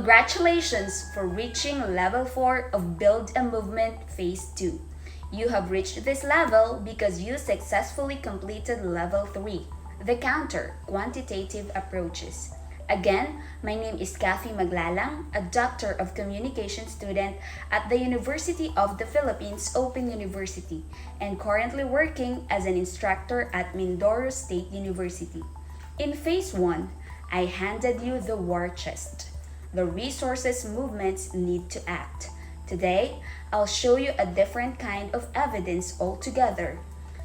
Congratulations for reaching level 4 of Build a Movement Phase 2. You have reached this level because you successfully completed level 3, the counter quantitative approaches. Again, my name is Kathy Maglalang, a Doctor of Communication student at the University of the Philippines Open University and currently working as an instructor at Mindoro State University. In Phase 1, I handed you the war chest, the resources movements need to act. Today, I'll show you a different kind of evidence altogether.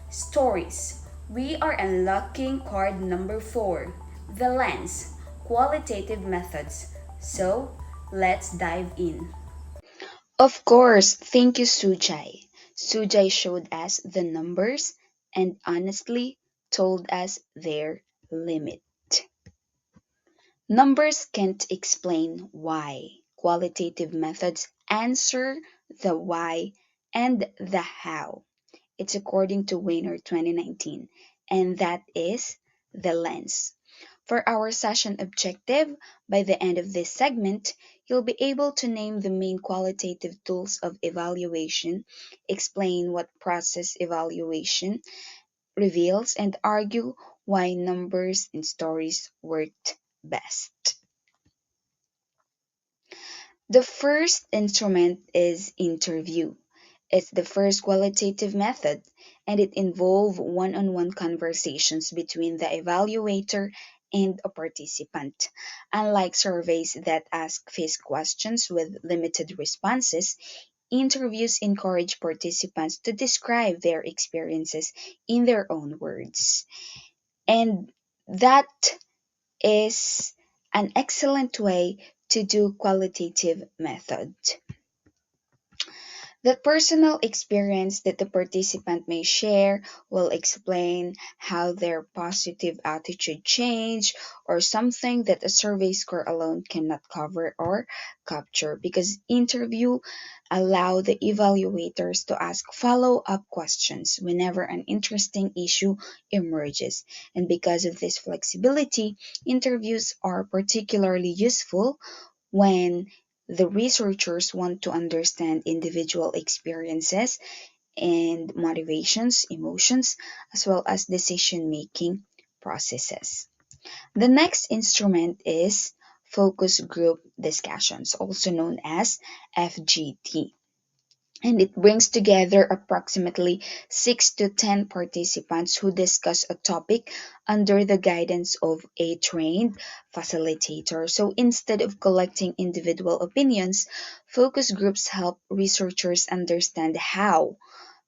Stories. We are unlocking card number 4, the lens, qualitative methods. So, let's dive in. Of course, thank you, Sujai. Sujai showed us the numbers and honestly told us their limit. Numbers can't explain why. Qualitative methods answer the why and the how. It's according to Weiner 2019, and that is the lens. For our session objective, by the end of this segment, you'll be able to name the main qualitative tools of evaluation, explain what process evaluation reveals, and argue why numbers and stories worked best. The first instrument is interview. It's the first qualitative method, and it involves one-on-one conversations between the evaluator and a participant. Unlike surveys that ask fixed questions with limited responses, interviews encourage participants to describe their experiences in their own words. And that is an excellent way to do qualitative method. The personal experience that the participant may share will explain how their positive attitude changed or something that a survey score alone cannot cover or capture because interview allow the evaluators to ask follow-up questions whenever an interesting issue emerges. And because of this flexibility, interviews are particularly useful when the researchers want to understand individual experiences and motivations, emotions, as well as decision making processes. The next instrument is focus group discussions, also known as FGT, and it brings together approximately 6 to 10 participants who discuss a topic under the guidance of a trained facilitator. So instead of collecting individual opinions, focus groups help researchers understand how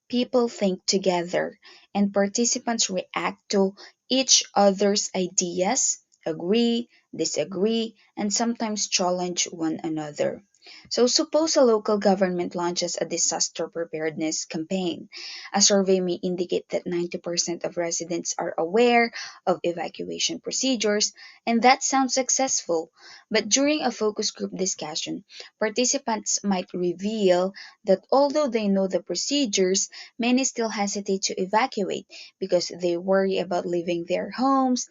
people think together and participants react to each other's ideas, agree, disagree, and sometimes challenge one another. So, suppose a local government launches a disaster preparedness campaign. A survey may indicate that 90% of residents are aware of evacuation procedures, and that sounds successful. But during a focus group discussion, participants might reveal that although they know the procedures, many still hesitate to evacuate because they worry about leaving their homes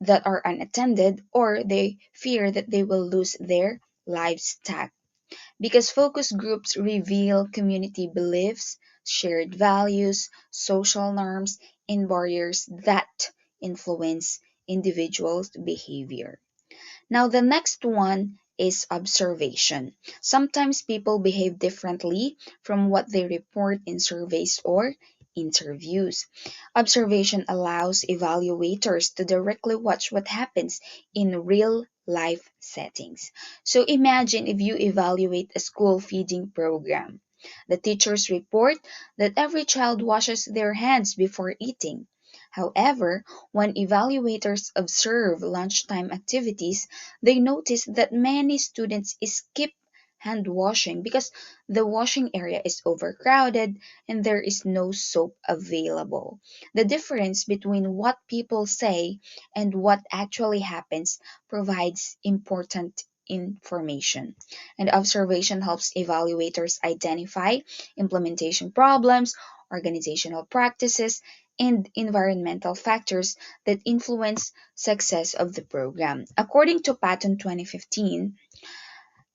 that are unattended or they fear that they will lose their livestock. Because focus groups reveal community beliefs, shared values, social norms, and barriers that influence individuals' behavior. Now, the next one is observation. Sometimes people behave differently from what they report in surveys or interviews. Observation allows evaluators to directly watch what happens in real life settings. So imagine if you evaluate a school feeding program. The teachers report that every child washes their hands before eating. However, when evaluators observe lunchtime activities, they notice that many students skip hand washing because the washing area is overcrowded and there is no soap available. The difference between what people say and what actually happens provides important information. And observation helps evaluators identify implementation problems, organizational practices, and environmental factors that influence success of the program. According to Patton 2015,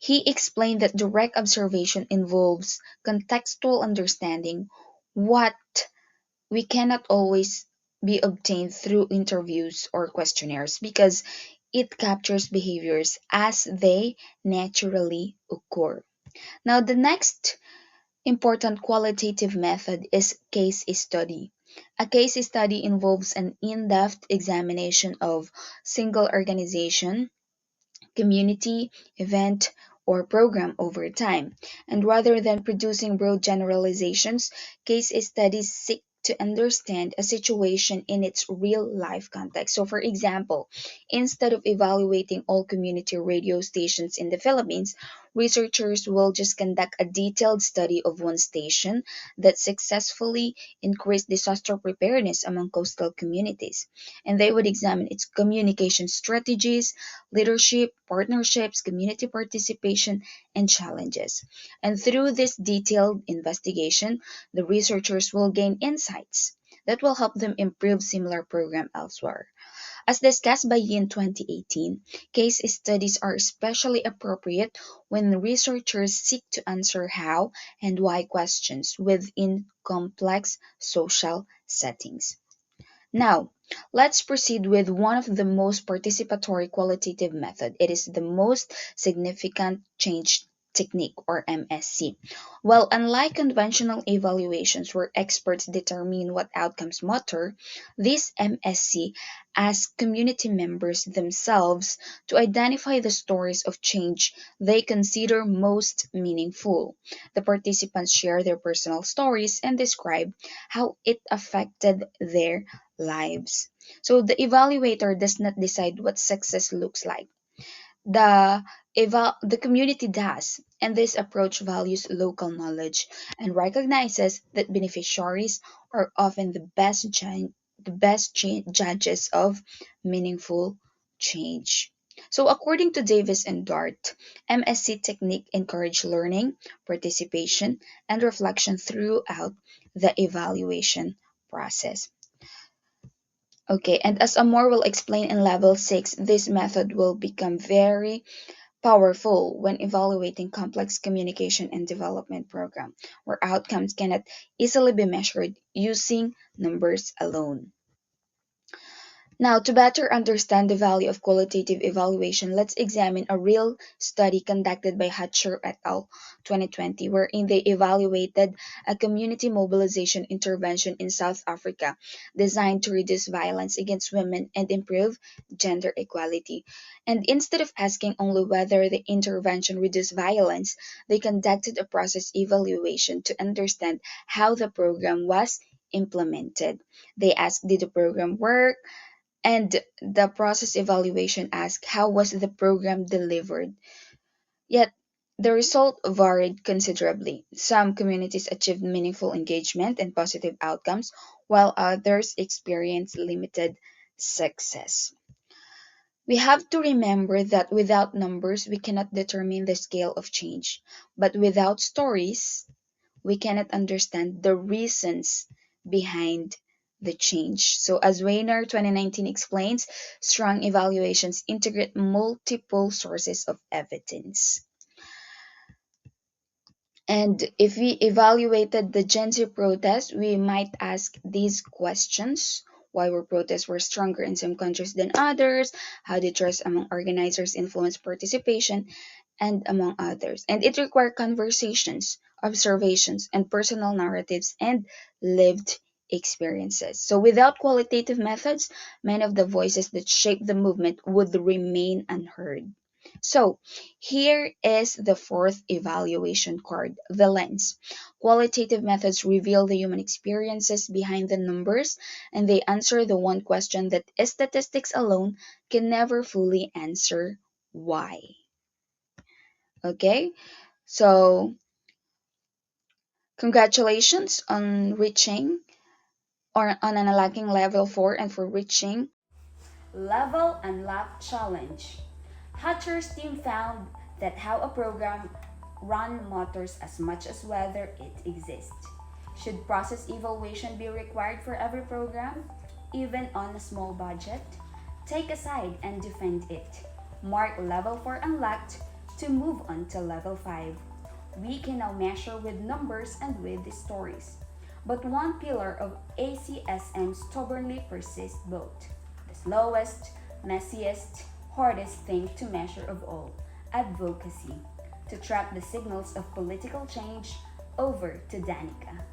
He explained that direct observation involves contextual understanding, what we cannot always be obtained through interviews or questionnaires because it captures behaviors as they naturally occur. Now, the next important qualitative method is case study. A case study involves an in depth examination of single organization, community, event, or program over time. And rather than producing broad generalizations, case studies seek to understand a situation in its real life context. So, for example, instead of evaluating all community radio stations in the Philippines, researchers will just conduct a detailed study of one station that successfully increased disaster preparedness among coastal communities. And they would examine its communication strategies, leadership, partnerships, community participation, and challenges. And through this detailed investigation, the researchers will gain insights that will help them improve similar program elsewhere. As discussed by Yin 2018, case studies are especially appropriate when researchers seek to answer how and why questions within complex social settings. Now, let's proceed with one of the most participatory qualitative method. It is the most significant change technique or MSC. Well, unlike conventional evaluations where experts determine what outcomes matter, this MSC asks community members themselves to identify the stories of change they consider most meaningful. The participants share their personal stories and describe how it affected their lives. So the evaluator does not decide what success looks like. The community does, and this approach values local knowledge and recognizes that beneficiaries are often the best judges of meaningful change. So according to Davis and Dart, MSC technique encourage learning, participation, and reflection throughout the evaluation process. Okay, and as Amor will explain in level 6, this method will become very powerful when evaluating complex communication and development program, where outcomes cannot easily be measured using numbers alone. Now, to better understand the value of qualitative evaluation, let's examine a real study conducted by Hatcher et al. 2020, wherein they evaluated a community mobilization intervention in South Africa designed to reduce violence against women and improve gender equality. And instead of asking only whether the intervention reduced violence, they conducted a process evaluation to understand how the program was implemented. They asked, did the program work? And the process evaluation asked how was the program delivered. Yet the result varied considerably. Some communities achieved meaningful engagement and positive outcomes, while others experienced limited success. We have to remember that without numbers, we cannot determine the scale of change. But without stories, we cannot understand the reasons behind the change. So, as Weiner 2019 explains, strong evaluations integrate multiple sources of evidence. And if we evaluated the Gen Z protest, we might ask these questions. Why were protests were stronger in some countries than others? How did trust among organizers influence participation? And among others. And it required conversations, observations, and personal narratives and lived experiences. So without qualitative methods, many of the voices that shaped the movement would remain unheard. So, here is the fourth evaluation card, the lens. Qualitative methods reveal the human experiences behind the numbers, and they answer the one question that statistics alone can never fully answer: why? Okay, so congratulations on reaching or on unlocking level 4 and for reaching Level Unlock Challenge. Hatcher's team found that how a program run matters as much as whether it exists. Should process evaluation be required for every program, even on a small budget? Take a side and defend it. Mark level 4 unlocked To move on to level 5, we can now measure with numbers and with the stories. But one pillar of ACSM stubbornly persists both. The slowest, messiest, hardest thing to measure of all, advocacy. To track the signals of political change, over to Danica.